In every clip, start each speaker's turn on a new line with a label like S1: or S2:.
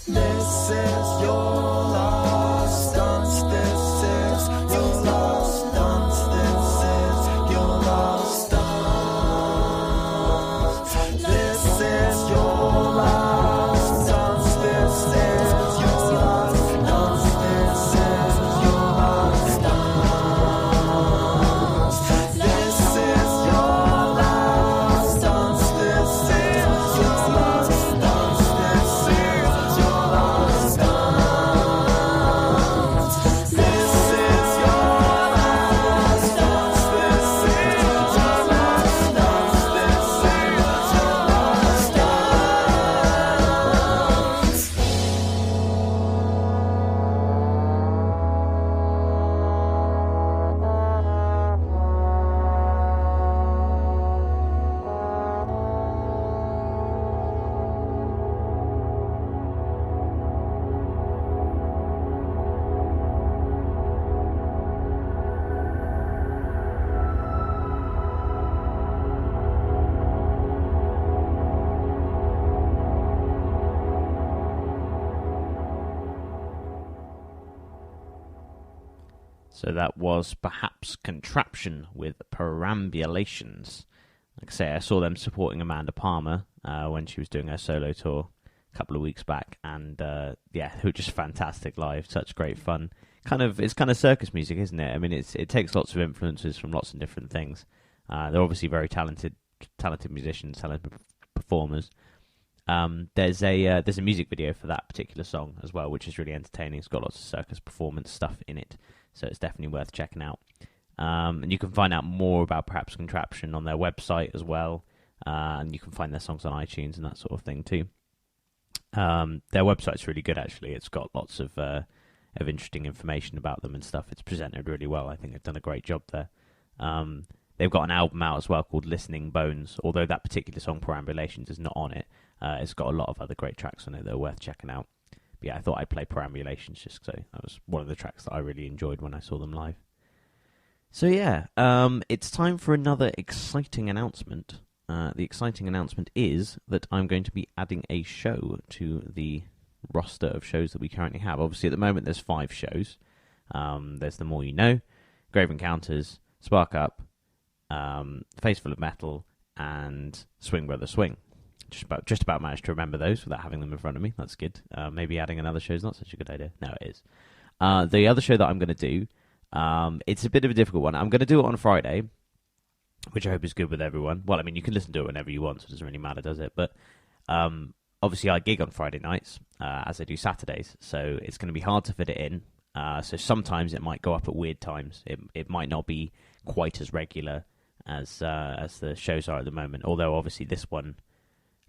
S1: This is your last dance. This is your last dance. This is your last dance. This is your last dance. This is your last dance. This is your last dance. This is your last dance. This is your last dance. This is your last dance. This is your last dance. This is your last dance. This is your last dance.
S2: So that was perhaps Contraption with Perambulations. Like I say, I saw them supporting Amanda Palmer when she was doing her solo tour a couple of weeks back, and yeah, they were just fantastic live. Such great fun. It's kind of circus music, isn't it? I mean, it takes lots of influences from lots of different things. They're obviously very talented musicians, talented performers. There's a music video for that particular song as well, which is really entertaining. It's got lots of circus performance stuff in it, so it's definitely worth checking out. And you can find out more about perhaps Contraption on their website as well, and you can find their songs on iTunes and that sort of thing too. Their website's really good, actually. It's got lots of interesting information about them and stuff. It's presented really well. I think they've done a great job there. They've got an album out as well called Listening Bones, although that particular song, Perambulations, is not on it. It's got a lot of other great tracks on it that are worth checking out. But yeah, I thought I'd play Perambulations just so that was one of the tracks that I really enjoyed when I saw them live. So yeah, it's time for another exciting announcement. The exciting announcement is that I'm going to be adding a show to the roster of shows that we currently have. Obviously, at the moment, there's 5 shows. There's the Moineau, Grave Encounters, Spark Up, Face Full of Metal, and Swing Brother Swing. Just about managed to remember those without having them in front of me. That's good. Maybe adding another show is not such a good idea. No, it is. The other show that I'm going to do, it's a bit of a difficult one. I'm going to do it on Friday, which I hope is good with everyone. Well, I mean, you can listen to it whenever you want, so it doesn't really matter, does it? But obviously I gig on Friday nights, as I do Saturdays, so it's going to be hard to fit it in. So sometimes it might go up at weird times. It might not be quite as regular as the shows are at the moment, although obviously this one,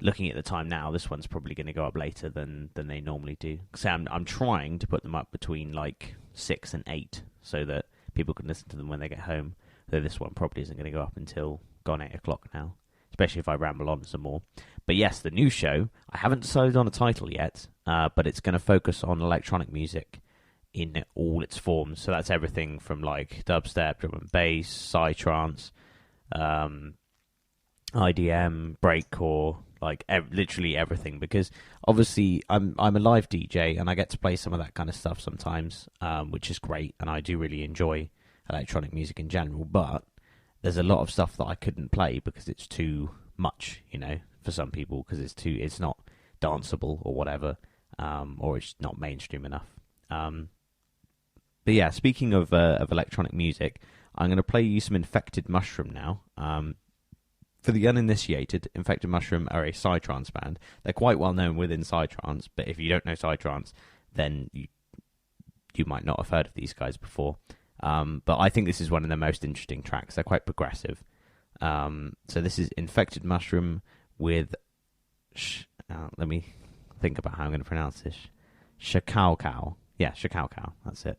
S2: looking at the time now, this one's probably going to go up later than they normally do. So I'm trying to put them up between like 6 and 8 so that people can listen to them when they get home. Though this one probably isn't going to go up until gone 8 o'clock now, especially if I ramble on some more. But yes, the new show, I haven't decided on a title yet, but it's going to focus on electronic music in all its forms. So that's everything from like dubstep, drum and bass, psytrance, IDM, breakcore, like literally everything, because obviously I'm a live DJ and I get to play some of that kind of stuff sometimes, which is great, and I do really enjoy electronic music in general, but there's a lot of stuff that I couldn't play because it's too much, for some people, because it's not danceable or whatever, or it's not mainstream enough. But yeah, speaking of electronic music, I'm going to play you some Infected Mushroom now. For the uninitiated, Infected Mushroom are a psytrance band. They're quite well known within psytrance, but if you don't know psytrance, then you might not have heard of these guys before. But I think this is one of the most interesting tracks. They're quite progressive. So this is Infected Mushroom with... let me think about how I'm going to pronounce this. Shakawkaw. Yeah, Shakawkaw. That's it.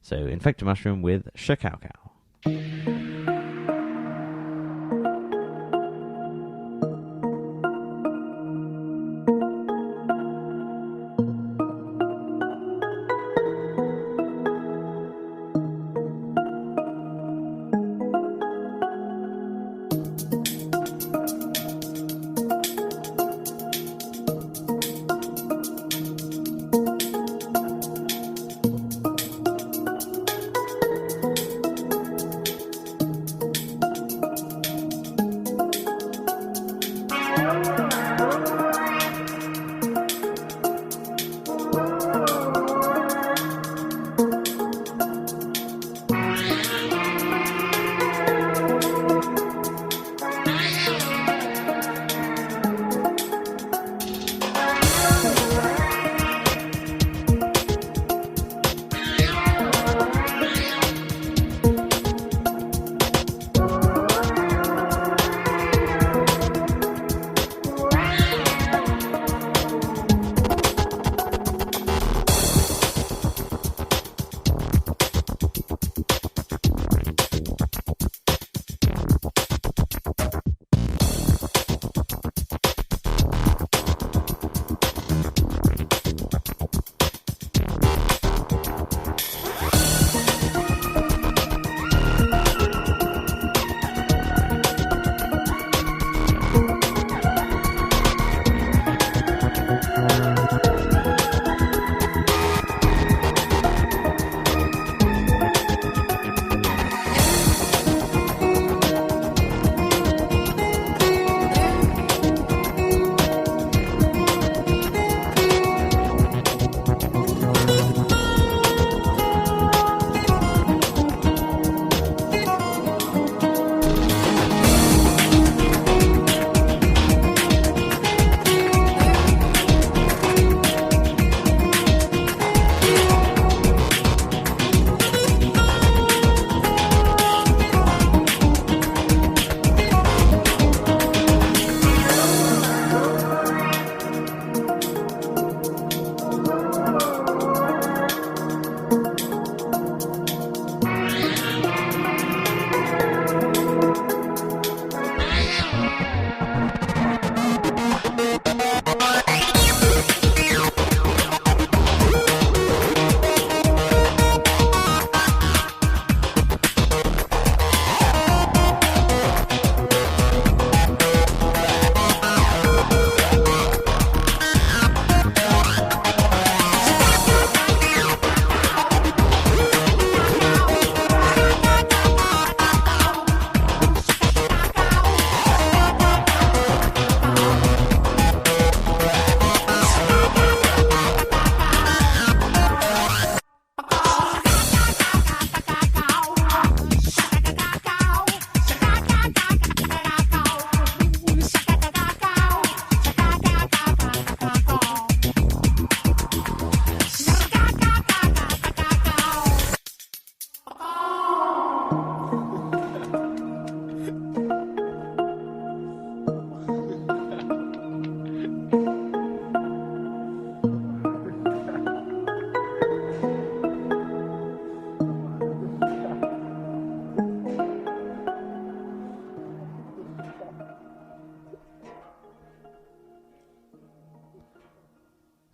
S2: So Infected Mushroom with Shakawkaw.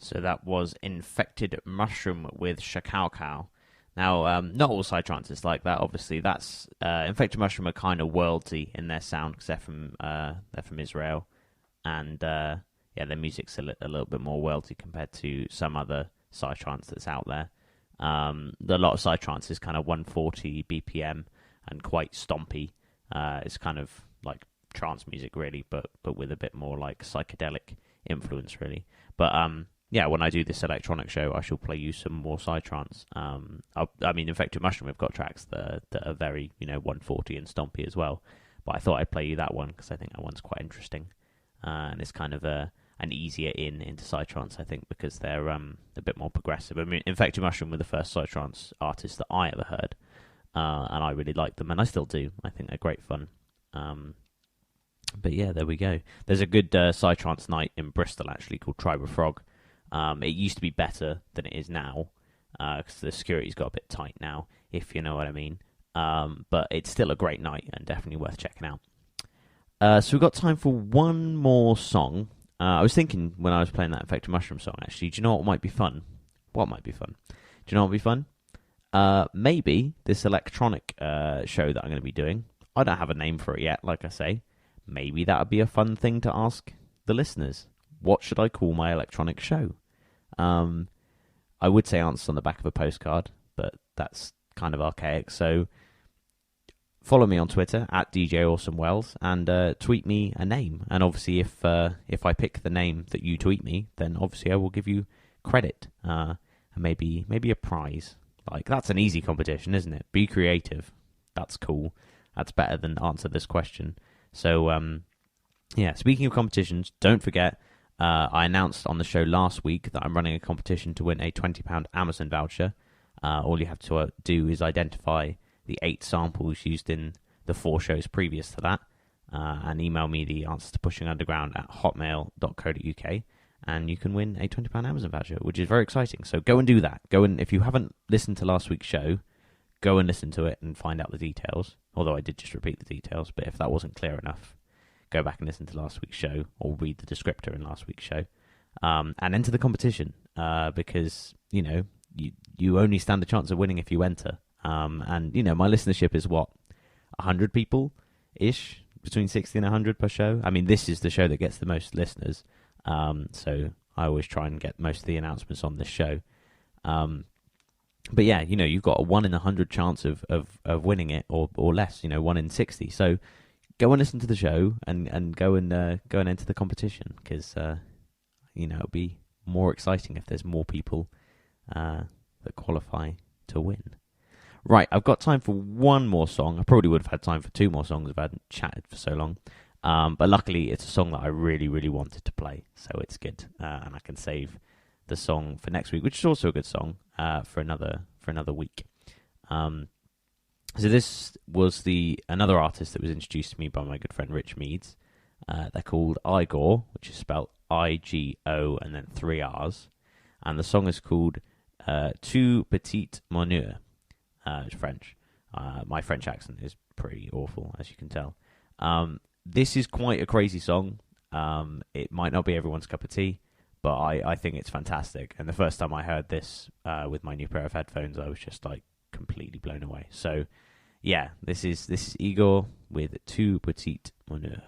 S2: So that was Infected Mushroom with Shakawkaw. Now, not all psytrance is like that. Obviously, that's Infected Mushroom are kind of worldy in their sound because they're from Israel, and their music's a little bit more worldy compared to some other psytrance that's out there. A lot of psytrance is kind of 140 BPM and quite stompy. It's kind of like trance music, really, but with a bit more like psychedelic influence, really. But when I do this electronic show, I shall play you some more psytrance. Infected Mushroom, we've got tracks that are very, 140 and stompy as well. But I thought I'd play you that one because I think that one's quite interesting. And it's kind of an easier into psytrance, I think, because they're a bit more progressive. I mean, Infected Mushroom were the first psytrance artists that I ever heard. And I really liked them, and I still do. I think they're great fun. But yeah, there we go. There's a good psytrance night in Bristol, actually, called Tribe of Frog. It used to be better than it is now, because the security's got a bit tight now, if you know what I mean. But it's still a great night, and definitely worth checking out. So we've got time for one more song. I was thinking when I was playing that Infected Mushroom song, actually, do you know what might be fun? What might be fun? Do you know what would be fun? Maybe this electronic show that I'm going to be doing. I don't have a name for it yet, like I say. Maybe that would be a fun thing to ask the listeners. What should I call my electronic show? I would say answers on the back of a postcard, but that's kind of archaic. So follow me on Twitter at DJ Awesome Wells and tweet me a name. And obviously, if I pick the name that you tweet me, then obviously I will give you credit and maybe a prize. Like, that's an easy competition, isn't it? Be creative. That's cool. That's better than answer this question. So, speaking of competitions, don't forget, I announced on the show last week that I'm running a competition to win a £20 Amazon voucher. All you have to do is identify the 8 samples used in the 4 shows previous to that, and email me the answers to pushingunderground at hotmail.co.uk. And you can win a £20 Amazon voucher, which is very exciting. So go and do that. If you haven't listened to last week's show, go and listen to it and find out the details. Although I did just repeat the details, but if that wasn't clear enough, go back and listen to last week's show or read the descriptor in last week's show. And enter the competition because, you only stand a chance of winning if you enter. And my listenership is 100 people-ish, between 60 and 100 per show. I mean, this is the show that gets the most listeners. So I always try and get most of the announcements on this show. But yeah, you've got a 1 in 100 chance of winning it or less, 1 in 60. So go and listen to the show and go and enter the competition because, it'll be more exciting if there's more people that qualify to win. Right, I've got time for one more song. I probably would have had time for 2 more songs if I hadn't chatted for so long. But luckily, it's a song that I really, really wanted to play, so it's good, and I can save the song for next week, which is also a good song for another week. So this was another artist that was introduced to me by my good friend Rich Meads. They're called Igorr, which is spelled I-G-O and then 3 R's, and the song is called Tout Petit Moineau. It's French. My French accent is pretty awful, as you can tell. This is quite a crazy song. It might not be everyone's cup of tea, but I think it's fantastic. And the first time I heard this with my new pair of headphones, I was just like completely blown away. So, yeah, this is Igorr with Tout Petit Moineau.